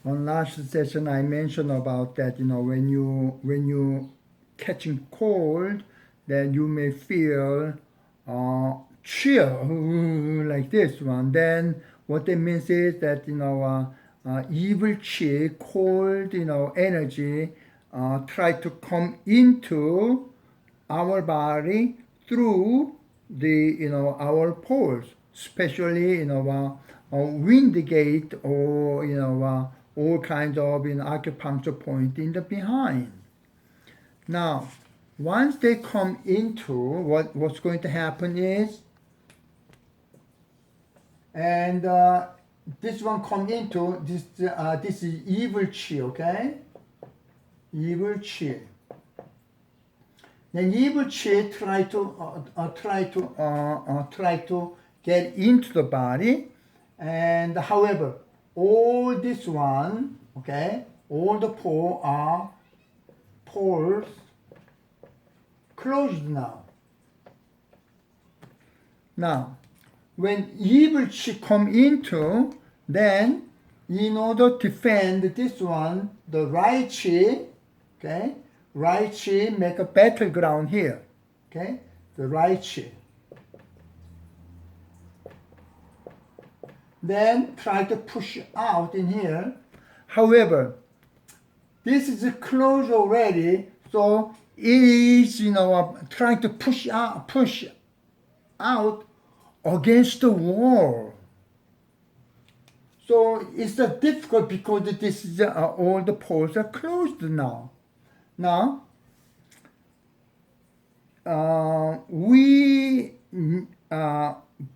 On last session, I mentioned about that, when you catching cold, then you may feel chill like this one. Then what that means is that, evil chi, cold, energy, try to come into our body through our pores, especially wind gate, or all kinds of acupuncture point in the behind. Now, once they come into, what's going to happen is, and this one come into this is evil chi, okay? Evil chi. Then evil chi try to get into the body, and however, all this one, okay, all the pores closed now. Now, when evil chi come into, then in order to defend this one, the right chi, okay, right chi make a battleground here, okay, the right chi. Then try to push out in here. However, this is closed already, so it is, trying to push out against the wall. So it's difficult because this is all the pores are closed now. Now, we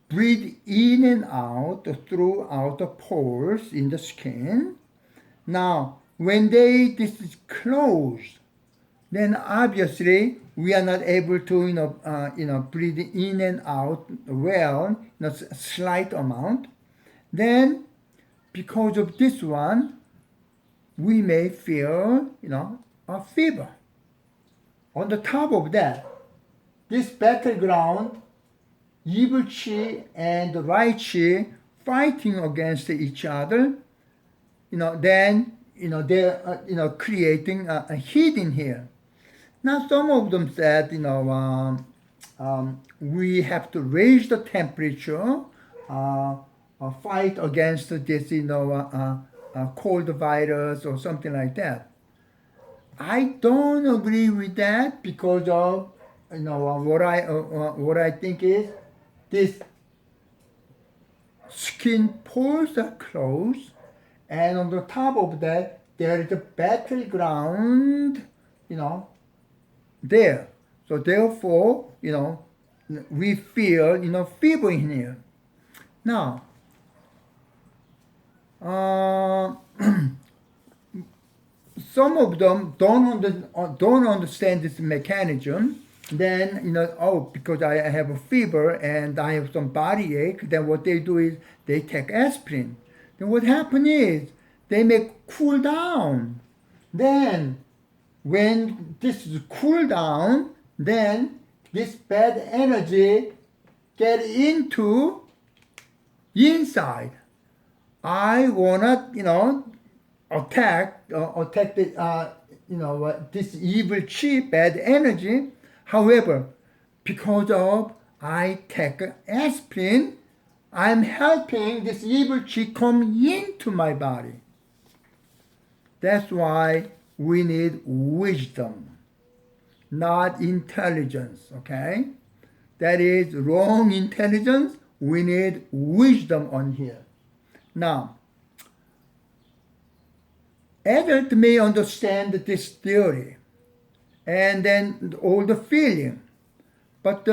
breathe in and out throughout the pores in the skin. Now, when this is closed, then obviously we are not able to breathe in and out well, slight amount. Then, because of this one, we may feel a fever. On the top of that, this battleground, evil chi and the right chi fighting against each other, then they're creating a heat in here. Now some of them said we have to raise the temperature, fight against this cold virus or something like that. I don't agree with that because of what I think is this skin pores are closed, and on the top of that there is a battleground there. So therefore we feel fever in here. Now some of them don't understand this mechanism. Then because I have a fever and I have some body ache, then what they do is they take aspirin. Then what happens is they make cool down. Then when this is cool down, then this bad energy get into inside. I wanna attack this evil chi, bad energy. However, because of I take aspirin, I'm helping this evil chi come into my body. That's why we need wisdom, not intelligence, okay? That is wrong intelligence. We need wisdom on here. Now, adults may understand this theory and then all the feeling, but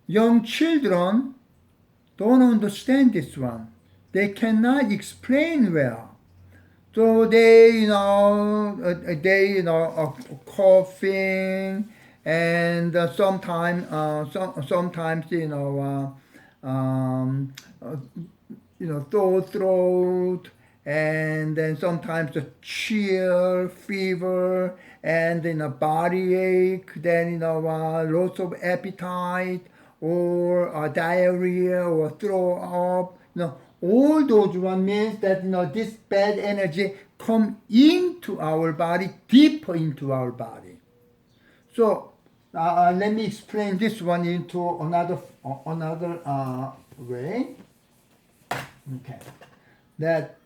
young children don't understand this one. They cannot explain well. So they coughing, and sometimes sore throat, and then sometimes a chill, fever, and then a body ache, then loss of appetite, or diarrhea, or throw up. all those one means that this bad energy come into our body, deeper into our body. So let me explain this one into another way. Okay, that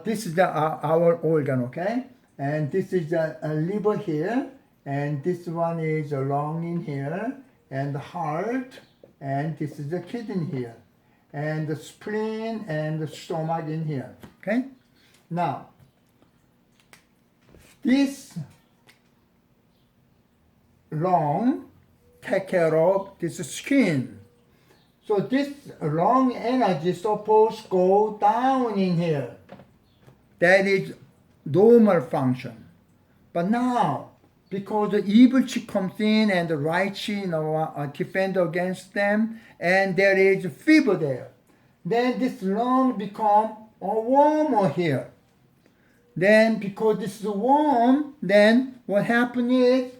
this is our organ, okay, and this is the liver here, and this one is a lung in here, and the heart, and this is the kidney here, and the spleen and the stomach in here. Okay, now this lung take care of this skin. So this lung energy is supposed to go down in here. That is normal function. But now, because the evil chi comes in and the right chi defend against them, and there is fever there, then this lung become warmer here. Then because this is warm, then what happens is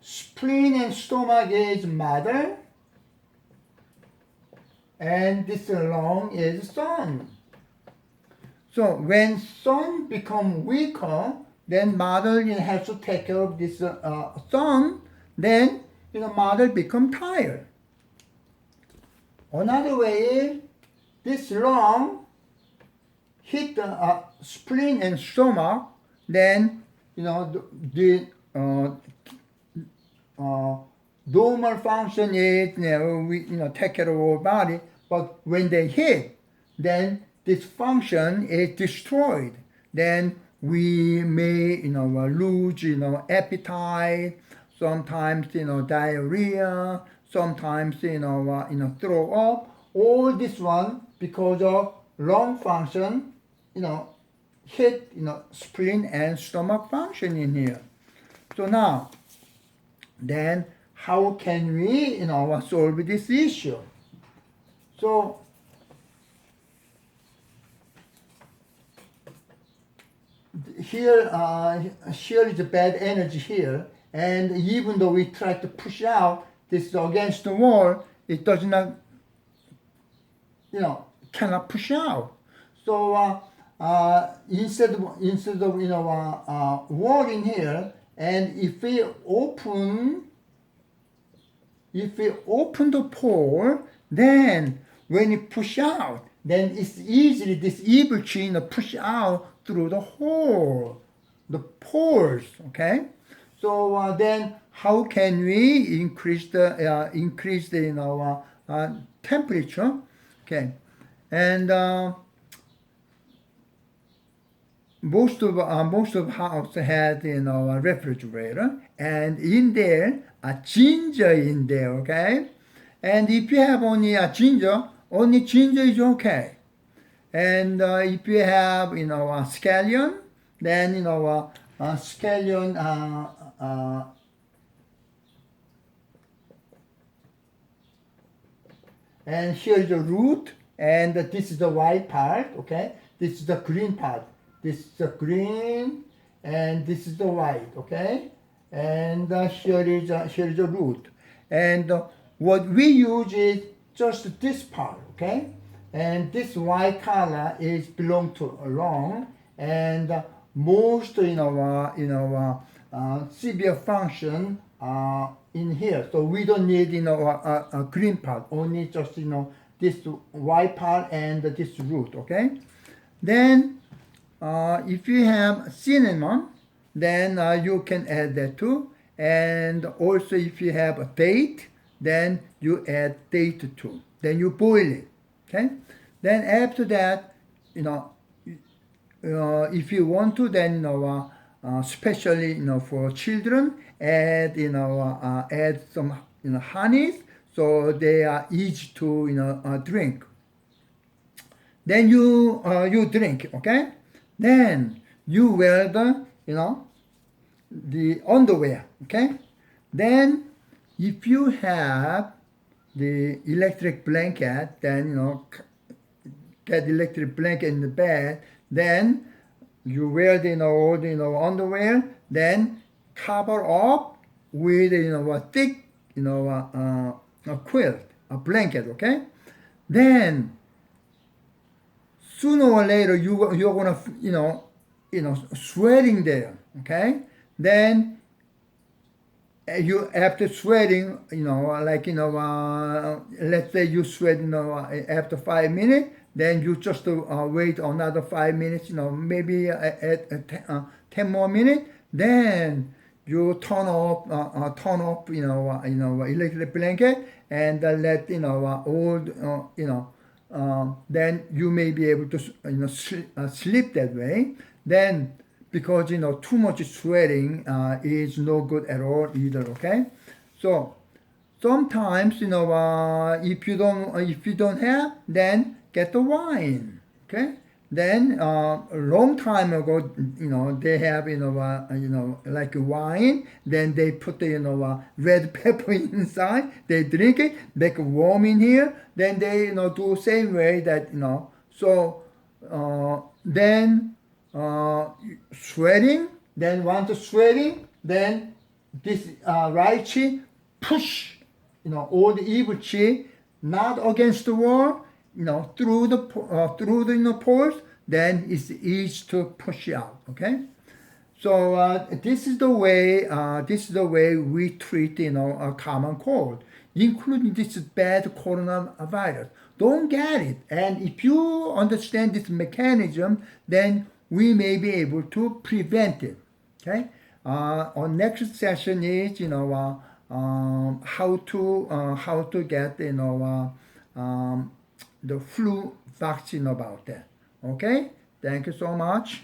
spleen and stomach is mother, and this lung is son. So when son become weaker, then mother has to take care of this son. Then mother become tired. Another way is this lung hit the spleen and stomach. Then the normal function is we take care of our body. But when they hit, then this function is destroyed. Then we may lose appetite, sometimes diarrhea, sometimes throw up. All this one because of lung function hit spleen and stomach function in here. So now then how can we solve this issue? So here is the bad energy here, and even though we try to push out this against the wall, it does not cannot push out. So instead of wall in here, and if we open the pore, then when you push out, then it's easily this evil chi push out through the hole, the pores. Okay, so then how can we increase the temperature? Okay, and most of house had a refrigerator, and in there a ginger in there. Okay, and if you have only a ginger is okay. And if you have a scallion, then scallion and here is the root, and this is the white part. Okay, this is the green part. This is the green, and this is the white. Okay, and here is the root, and what we use is just this part. Okay, and this white color is belong to lung, and most severe function in here. So we don't need a green part, only just this white part and this root. Okay, then if you have cinnamon, then you can add that too, and also if you have a date, then you add date too. Then you boil it. Okay, then after that, if you want to, then especially for children, add add some honey, so they are easy to drink. Then you drink. Okay, then you wear the underwear. Okay, then if you have the electric blanket, then get electric blanket in the bed, then you wear all the underwear, then cover up with a thick a quilt, a blanket. Okay, then sooner or later you're gonna sweating there, okay? Then you after sweating, let's say you sweat, after 5 minutes, then you just wait another 5 minutes, maybe at 10 more minutes, then you turn off, electric blanket and let then you may be able to sleep that way. Then because too much sweating is no good at all either. Okay, so sometimes if you don't have, then get the wine. Okay, then a long time ago they have like wine, then they put the red pepper inside, they drink it, make it warm in here, then they do same way that so then sweating, then once sweating, then this right chi push all the evil chi not against the wall, through the pores, then it's easy to push out. Okay, so this is the way we treat a common cold, including this bad coronavirus. Don't get it, and if you understand this mechanism, then we may be able to prevent it. Okay, our next session is how to get the flu vaccine about that. Okay, thank you so much.